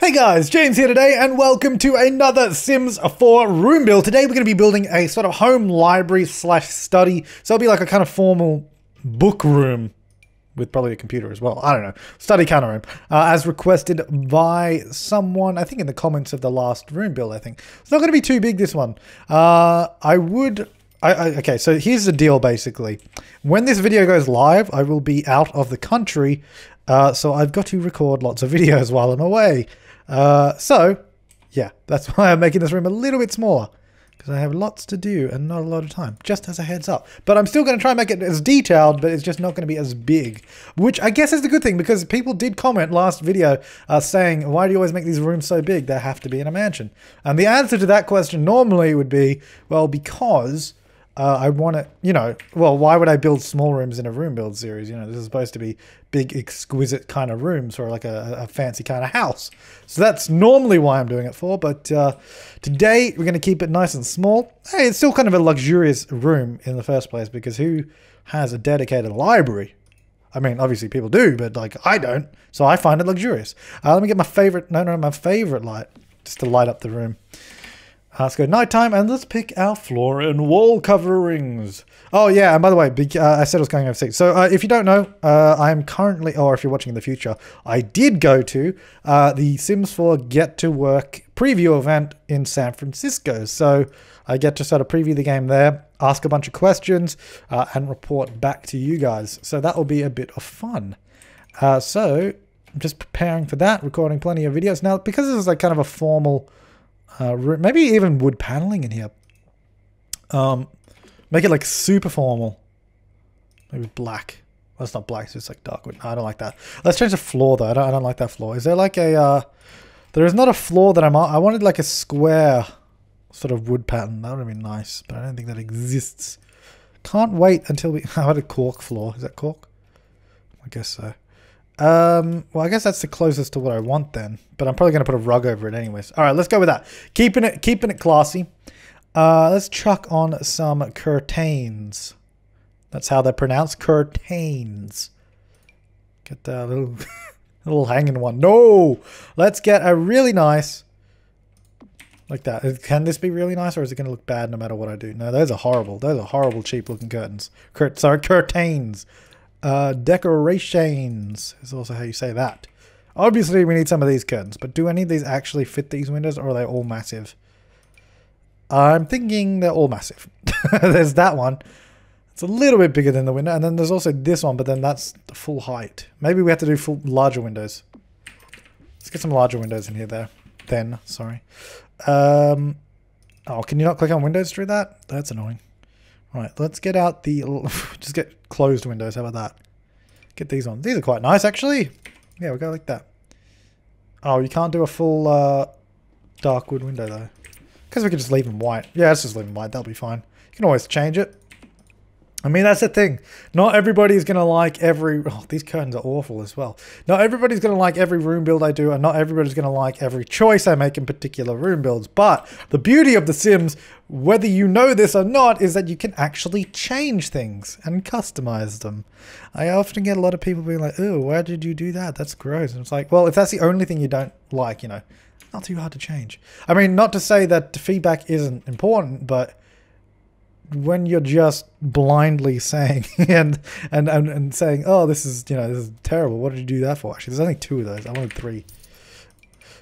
Hey guys, James here today and welcome to another Sims 4 room build. Today we're going to be building a sort of home library slash study. So it'll be like a kind of formal book room with probably a computer as well. I don't know. Study kind of room. As requested by someone, I think in the comments of the last room build, I think. It's not going to be too big, this one. Okay, so here's the deal basically. When this video goes live, I will be out of the country. So I've got to record lots of videos while I'm away. So yeah, that's why I'm making this room a little bit smaller, because I have lots to do and not a lot of time, just as a heads up. But I'm still going to try and make it as detailed, but it's just not going to be as big, which I guess is the good thing, because people did comment last video saying, why do you always make these rooms so big? They have to be in a mansion. And the answer to that question normally would be, well, because I want to, well, why would I build small rooms in a room build series? This is supposed to be big, exquisite kind of rooms or like a fancy kind of house. So that's normally why I'm doing it for. But today we're going to keep it nice and small. Hey, it's still kind of a luxurious room in the first place, because who has a dedicated library? I mean, obviously people do, but like I don't. So I find it luxurious. Let me get my favorite, my favorite light just to light up the room. Let's go nighttime and let's pick our floor and wall coverings. Oh yeah, and by the way, I said I was going overseas. So if you don't know, I'm currently, or if you're watching in the future, I did go to the Sims 4 Get to Work preview event in San Francisco. So I get to sort of preview the game there, ask a bunch of questions, and report back to you guys. So that will be a bit of fun. So I'm just preparing for that, recording plenty of videos. Now, because this is like kind of a formal maybe even wood paneling in here. Make it like super formal. Maybe black. Well, it's not black, it's just like dark wood. No, I don't like that. Let's change the floor though. I don't like that floor. Is there like a there is not a floor that I wanted like a square sort of wood pattern. That would have been nice, but I don't think that exists. Can't wait until we how about a cork floor? Is that cork? I guess so. Well, I guess that's the closest to what I want then, but I'm probably going to put a rug over it anyways. All right, let's go with that. Keeping it classy. Let's chuck on some curtains. That's how they're pronounced, curtains. Get that little, little hanging one. No, let's get a really nice, like that. Can this be really nice, or is it going to look bad no matter what I do? No, those are horrible. Those are horrible, cheap looking curtains. Sorry, curtains. Decorations is also how you say that. Obviously we need some of these curtains, but do any of these actually fit these windows, or are they all massive? I'm thinking they're all massive. There's that one. It's a little bit bigger than the window, and then there's also this one, but then that's the full height. Maybe we have to do larger windows. Let's get some larger windows in here sorry. Oh, can you not click on windows through that? That's annoying. Right, let's get out the, just get closed windows, how about that? Get these on. These are quite nice, actually. Yeah, we'll go like that. Oh, you can't do a full dark wood window, though. Because we could just leave them white. Yeah, let's just leave them white, that'll be fine. You can always change it. I mean, that's the thing. Not everybody's going to like every... Oh, these curtains are awful as well. Not everybody's going to like every room build I do, and not everybody's going to like every choice I make in particular room builds. But the beauty of The Sims, whether you know this or not, is that you can actually change things and customize them. I often get a lot of people being like, oh, why did you do that? That's gross. And it's like, well, if that's the only thing you don't like, not too hard to change. I mean, not to say that feedback isn't important, but when you're just blindly saying and saying, oh, this is terrible, what did you do that for? Actually, there's only 2 of those. I wanted 3.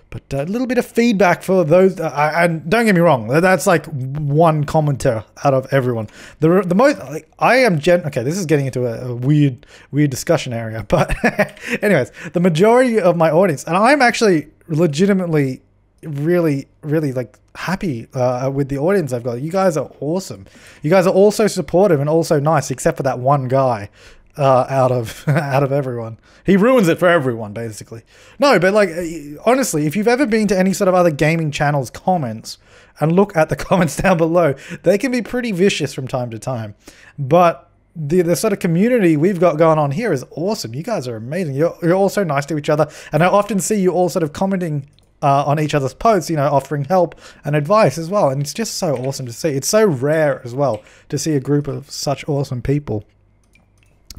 But a little bit of feedback for those, and don't get me wrong, that's like one commenter out of everyone. The most, like, okay, this is getting into a weird discussion area, but anyways, the majority of my audience, and I'm actually legitimately really like happy with the audience I've got. You guys are awesome. You guys are also supportive and also nice, except for that one guy out of everyone. He ruins it for everyone, basically. No, but like, honestly, if you've ever been to any sort of other gaming channels comments and look at the comments down below, they can be pretty vicious from time to time. But the sort of community we've got going on here is awesome. You guys are amazing. You're all so nice to each other, and I often see you all sort of commenting on each other's posts, offering help and advice as well. And it's just so awesome to see. It's so rare as well to see a group of such awesome people.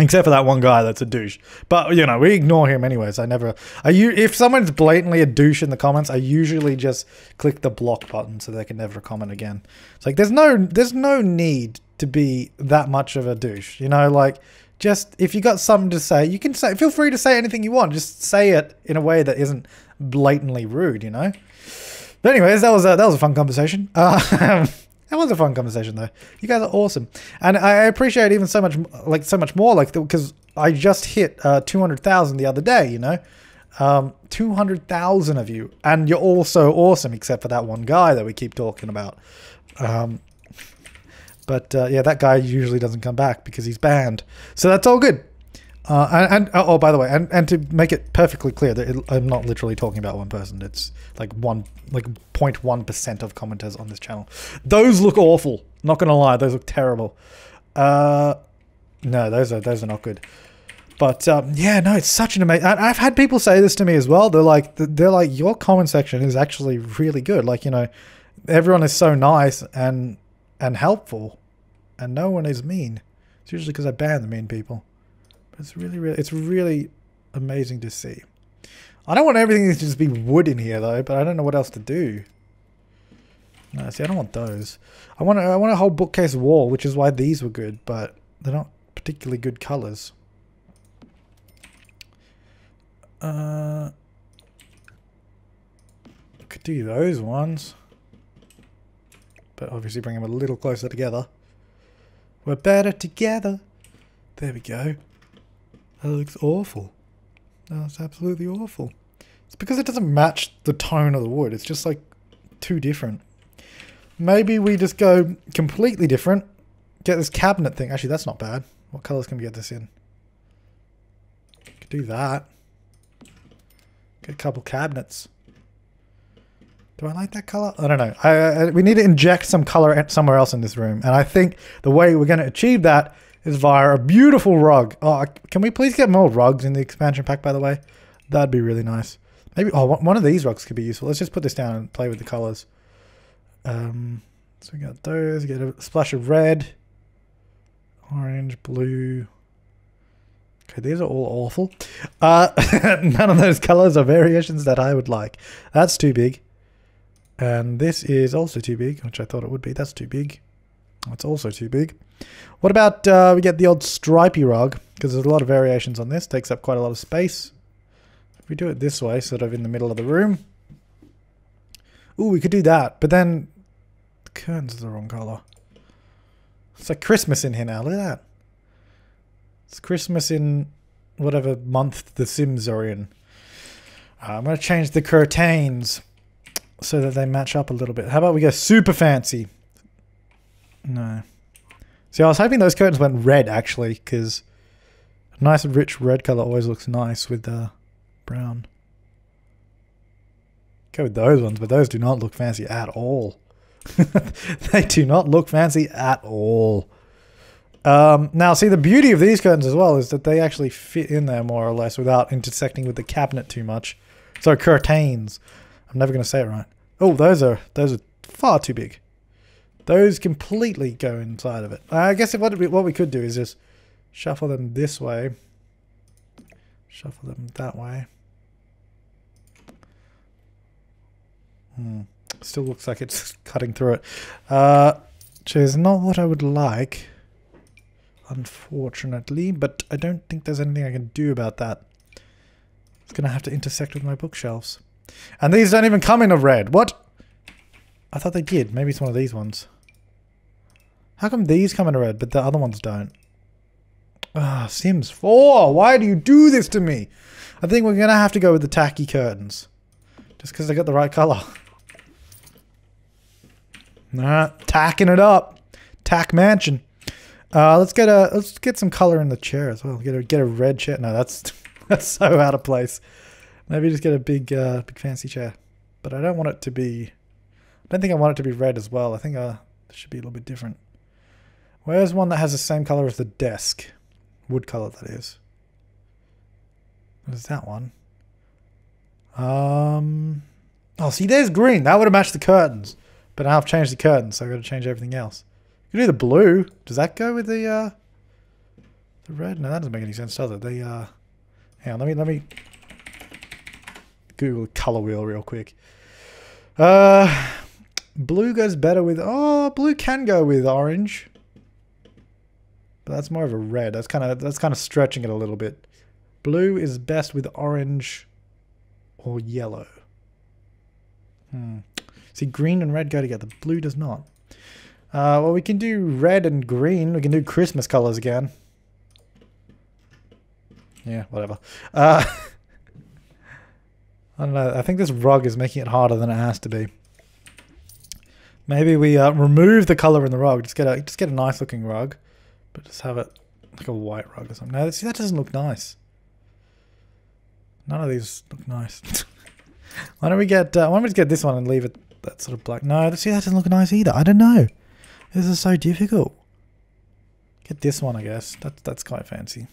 Except for that one guy that's a douche. But, you know, we ignore him anyways. If someone's blatantly a douche in the comments, I usually just click the block button so they can never comment again. It's like, there's no need to be that much of a douche. You know, like, just, if you got something to say, you can say, feel free to say anything you want. Just say it in a way that isn't blatantly rude, you know? But anyways, that was a fun conversation. That was a fun conversation though. You guys are awesome. And I appreciate even so much more, like, because I just hit 200,000 the other day, you know? 200,000 of you. And you're all so awesome, except for that one guy that we keep talking about. Yeah, that guy usually doesn't come back because he's banned. So that's all good. Oh, by the way, and to make it perfectly clear that I'm not literally talking about one person. It's like 0.1% of commenters on this channel. Those look awful. Not gonna lie, those look terrible. No, those are not good. But yeah, no, it's such an amazing. I've had people say this to me as well. They're like, your comment section is actually really good. Like, you know, everyone is so nice and helpful, and no one is mean. It's usually because I ban the mean people. It's really amazing to see. I don't want everything to just be wood in here though, but I don't know what else to do. No, see, I don't want those. I want a whole bookcase wall, which is why these were good, but they're not particularly good colors. Could do those ones, but obviously bring them a little closer together. We're better together. There we go. That looks awful. That's absolutely awful. It's because it doesn't match the tone of the wood. It's just like too different. Maybe we just go completely different. Get this cabinet thing. Actually, that's not bad. What colors can we get this in? Could do that. Get a couple cabinets. Do I like that color? I don't know. We need to inject some color somewhere else in this room. And I think the way we're going to achieve that is via a beautiful rug. Oh, can we please get more rugs in the expansion pack, by the way? That'd be really nice. Maybe, oh, one of these rugs could be useful. Let's just put this down and play with the colors. So we got those, get a splash of red, orange, blue. Okay, these are all awful. None of those colors are variations that I would like. That's too big. And this is also too big, which I thought it would be. That's too big. That's also too big. What about we get the old stripy rug, because there's a lot of variations on this. Takes up quite a lot of space. If we do it this way, sort of in the middle of the room. Ooh, we could do that, but then the curtains are the wrong color. It's like Christmas in here now. Look at that. It's Christmas in whatever month the Sims are in. I'm going to change the curtains so that they match up a little bit. How about we go super fancy? No. See, I was hoping those curtains went red, actually, because a nice rich red color always looks nice with brown. Go with those ones, but those do not look fancy at all. They do not look fancy at all. Now, see, the beauty of these curtains as well is that they actually fit in there more or less without intersecting with the cabinet too much. So, curtains. I'm never going to say it right. Oh, those are far too big. Those completely go inside of it. I guess what we could do is just shuffle them this way. Shuffle them that way. Still looks like it's cutting through it. Which is not what I would like, unfortunately, but I don't think there's anything I can do about that. It's going to have to intersect with my bookshelves. And these don't even come in a red. What? I thought they did. Maybe it's one of these ones. How come these come in a red, but the other ones don't? Ah, Sims 4. Why do you do this to me? I think we're going to have to go with the tacky curtains. Just because they got the right color. Nah, tacking it up. Tack mansion. Let's get some color in the chair as well. Get a red chair. No, that's so out of place. Maybe just get a big fancy chair. But I don't want it to be. I don't think I want it to be red as well. I think it should be a little bit different. Where's one that has the same color as the desk? Wood color, that is. What is that one? Oh, see, there's green. That would have matched the curtains. But now I've changed the curtains, so I've got to change everything else. You can do the blue. Does that go with the The red? No, that doesn't make any sense, does it? They hang on, let me Google color wheel real quick. Blue goes better with, blue can go with orange. But that's more of a red. That's kind of stretching it a little bit. Blue is best with orange or yellow. See, green and red go together. Blue does not. Well, we can do red and green. We can do Christmas colors again. Yeah, whatever. I don't know. I think this rug is making it harder than it has to be. Maybe we remove the color in the rug. Just get a nice looking rug, but just have it like a white rug or something. No, see, that doesn't look nice. None of these look nice. Why don't we just get this one and leave it that sort of black? No, see, that doesn't look nice either. I don't know. This is so difficult. Get this one, I guess. That's quite fancy.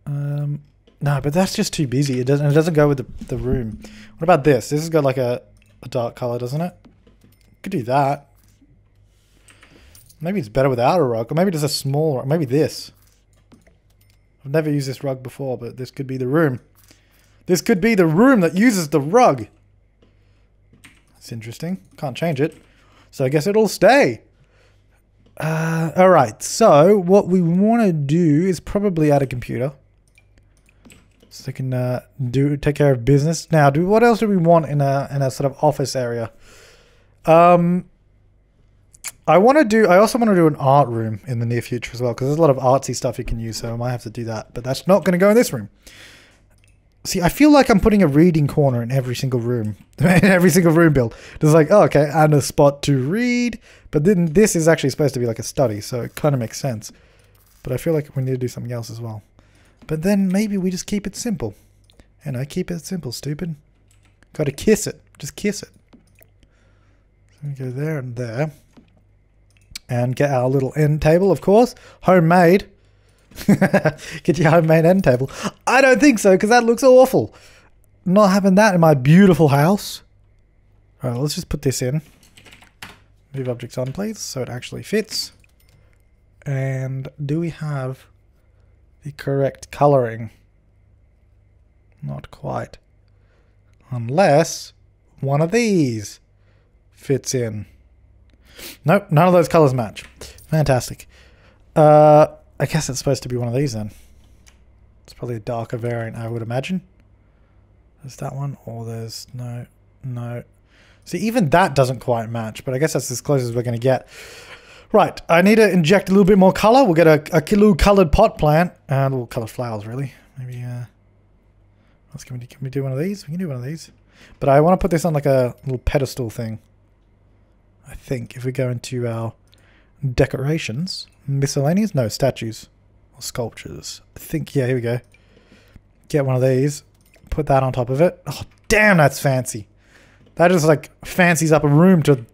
No, but that's just too busy. It doesn't go with the room. What about this? This has got like a dark color, doesn't it? Could do that. Maybe it's better without a rug, or maybe just a small rug. Maybe this. I've never used this rug before, but this could be the room. This could be the room that uses the rug. That's interesting. Can't change it. So I guess it'll stay. Alright, so what we want to do is probably add a computer. So they can take care of business. Now, what else do we want in a sort of office area? I also want to do an art room in the near future as well, because there's a lot of artsy stuff you can use, so I might have to do that. But that's not going to go in this room. See, I feel like I'm putting a reading corner in every single room. In every single room build. It's like, oh, okay, and a spot to read. But then this is actually supposed to be like a study, so it kind of makes sense. But I feel like we need to do something else as well. But then maybe we just keep it simple. You know, keep it simple, stupid. Got to kiss it. Just kiss it. So we go there and there. And get our little end table, of course. Homemade. Get your homemade end table. I don't think so, because that looks awful. Not having that in my beautiful house. Alright, let's just put this in. Move objects on, please, so it actually fits. And do we have the correct coloring? Not quite. Unless one of these fits in. Nope, none of those colors match. Fantastic. I guess it's supposed to be one of these then. It's probably a darker variant, I would imagine. There's that one, or there's no. See, even that doesn't quite match, but I guess that's as close as we're going to get. Right, I need to inject a little bit more color. We'll get a little colored pot plant, and little colored flowers, really. Maybe, can we do one of these? We can do one of these. But I want to put this on like a little pedestal thing. I think if we go into our decorations, miscellaneous, no, statues or sculptures. I think, yeah, here we go. Get one of these, put that on top of it. Oh, damn, that's fancy. That just like fancies up a room to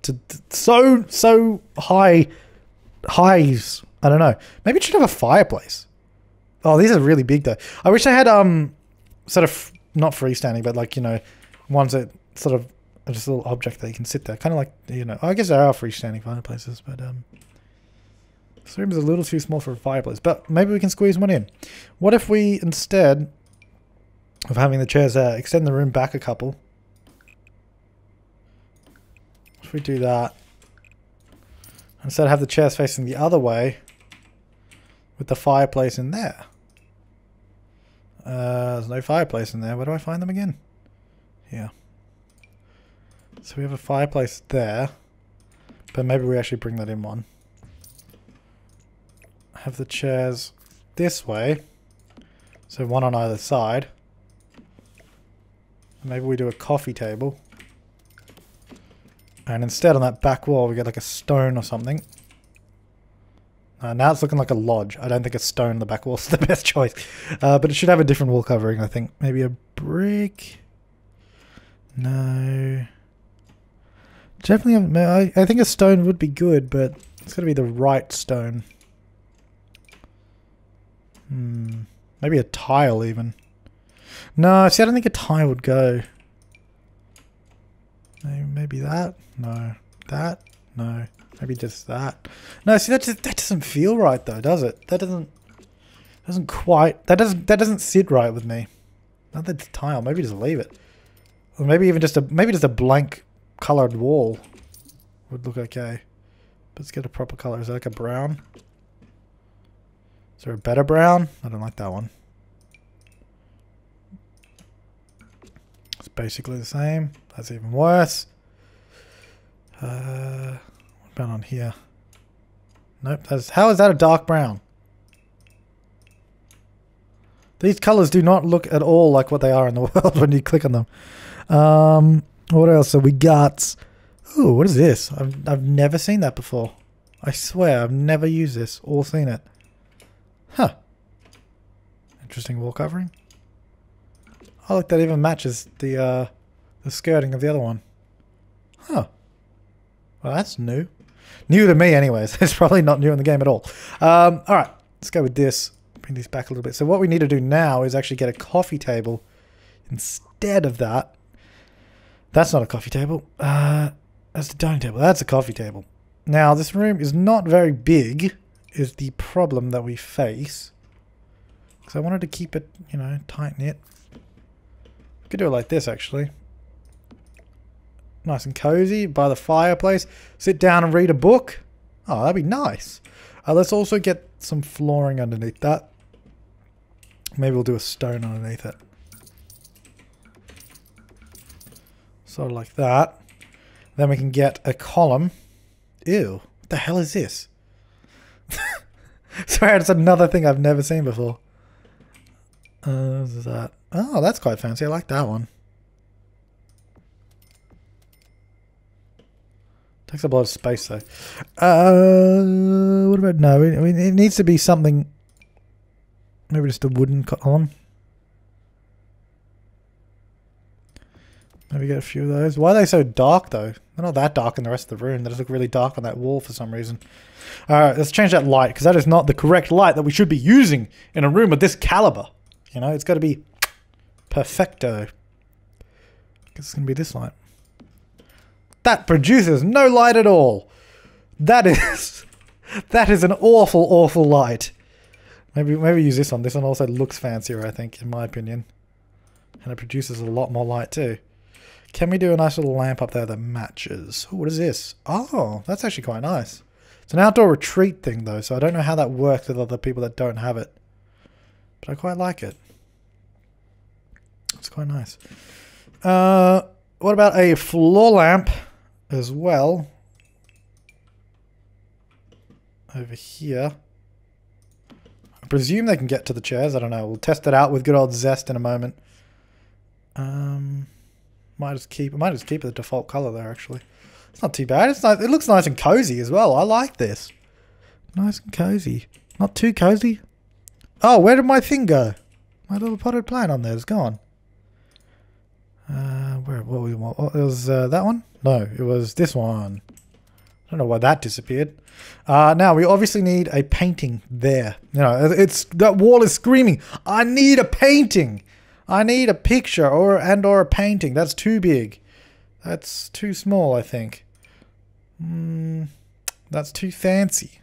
so highs. I don't know. Maybe it should have a fireplace. Oh, these are really big though. I wish I had sort of not freestanding, but like, you know, ones that sort of are just a little object that you can sit there. Kind of like, you know, I guess there are freestanding fireplaces, but this room is a little too small for a fireplace. But maybe we can squeeze one in. What if we, instead of having the chairs extend the room back a couple? If we do that, instead have the chairs facing the other way with the fireplace in there. There's no fireplace in there. Where do I find them again? Here. So we have a fireplace there, but maybe we actually bring that in one. Have the chairs this way, so one on either side. Maybe we do a coffee table. And instead on that back wall we get like a stone or something. Now it's looking like a lodge. I don't think a stone on the back wall is the best choice. But it should have a different wall covering, I think. Maybe a brick. No. Definitely, I think a stone would be good, but it's got to be the right stone. Maybe a tile even. No, see, I don't think a tile would go. Maybe that? No. That? No. Maybe just that. No, see that doesn't feel right though, does it? That doesn't quite. That doesn't sit right with me. Not that it's tile. Maybe just leave it. Or maybe even just a blank colored wall would look okay. Let's get a proper color. Is that like a brown? Is there a better brown? I don't like that one. It's basically the same. That's even worse. What about on here? Nope. How is that a dark brown? These colors do not look at all like what they are in the world when you click on them. What else? So we got... Ooh, what is this? I've never seen that before. I swear, I've never used this or seen it. Huh. Interesting wall covering. Oh, look, that even matches the skirting of the other one. Huh. Well, that's new. New to me, anyways. It's probably not new in the game at all. Alright, let's go with this. Bring these back a little bit. So what we need to do now is actually get a coffee table instead of that. That's not a coffee table. That's the dining table. That's a coffee table. Now, this room is not very big, is the problem that we face. Because I wanted to keep it, you know, tight-knit. Could do it like this, actually. Nice and cozy by the fireplace. Sit down and read a book. Oh, that'd be nice. Let's also get some flooring underneath that. Maybe we'll do a stone underneath it. Sort of like that. Then we can get a column. Ew. What the hell is this? Sorry, it's another thing I've never seen before. What is that? Oh, that's quite fancy. I like that one. Takes up a lot of space though. What about no? It needs to be something. Maybe just a wooden column. Maybe get a few of those. Why are they so dark though? They're not that dark in the rest of the room. They just look really dark on that wall for some reason. Alright, let's change that light because that is not the correct light that we should be using in a room of this caliber. You know, it's got to be perfecto. I guess it's going to be this light. That produces no light at all. That is an awful, awful light. Maybe use this one. This one also looks fancier, I think, in my opinion. And it produces a lot more light too. Can we do a nice little lamp up there that matches? Ooh, what is this? Oh, that's actually quite nice. It's an outdoor retreat thing though, so I don't know how that works with other people that don't have it. But I quite like it. It's quite nice. What about a floor lamp as well? Over here. I presume they can get to the chairs. I don't know. We'll test it out with good old Zest in a moment. Might just keep the default color there. Actually, it's not too bad. It's nice. It looks nice and cozy as well. I like this. Nice and cozy. Not too cozy. Oh, where did my thing go? My little potted plant on there is gone. What we want? It was that one? No, it was this one. I don't know why that disappeared. Now we obviously need a painting there. You know, that wall is screaming. I need a painting. I need a picture or a painting. That's too big. That's too small, I think. That's too fancy.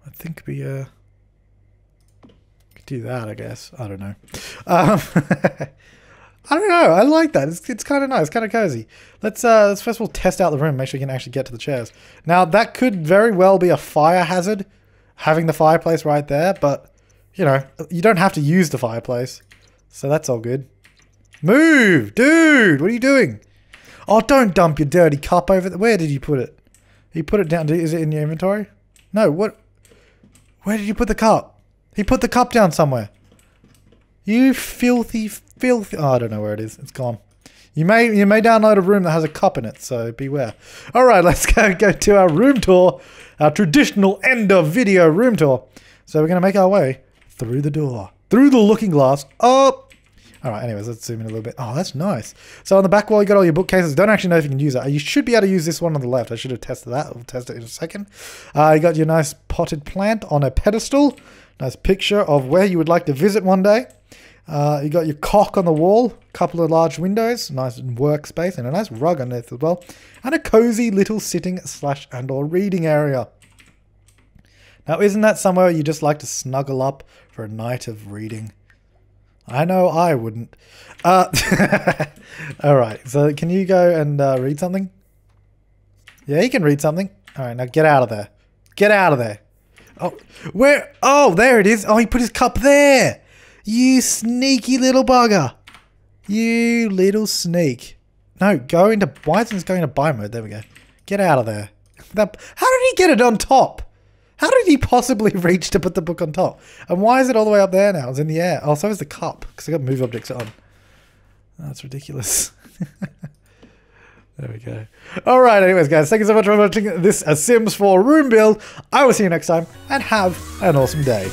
I think we could do that, I guess. I don't know. I don't know. I like that. It's kind of nice, kind of cozy. Let's first of all test out the room. Make sure you can actually get to the chairs. Now that could very well be a fire hazard, having the fireplace right there. But you know, you don't have to use the fireplace, so that's all good. Move, dude. What are you doing? Oh, don't dump your dirty cup over there. Where did you put it? You put it down. Is it in your inventory? No. What? Where did you put the cup? He put the cup down somewhere. You filthy. Oh, I don't know where it is. It's gone. You may download a room that has a cup in it, so beware. All right, let's go to our room tour, our traditional end of video room tour. So we're gonna make our way through the door, through the looking glass, up. All right. Anyways, let's zoom in a little bit. Oh, that's nice. So on the back wall, you got all your bookcases. Don't actually know if you can use that. You should be able to use this one on the left. I should have tested that. We'll test it in a second. You got your nice potted plant on a pedestal. Nice picture of where you would like to visit one day. You got your cock on the wall, a couple of large windows, nice workspace, and a nice rug underneath as well, and a cozy little sitting / and/or reading area. Now, isn't that somewhere you just like to snuggle up for a night of reading? I know I wouldn't. All right, so can you go and read something? Yeah, you can read something. All right, now get out of there. Get out of there. Oh, where? Oh, there it is. Oh, he put his cup there. You sneaky little bugger. You little sneak. No, go into... Why isn't it going to buy mode? There we go. Get out of there. How did he get it on top? How did he possibly reach to put the book on top? And why is it all the way up there now? It's in the air. Oh, so is the cup. Because I got move objects on. That's ridiculous. There we go. Alright, anyways, guys. Thank you so much for watching this Sims 4 room build. I will see you next time. And have an awesome day.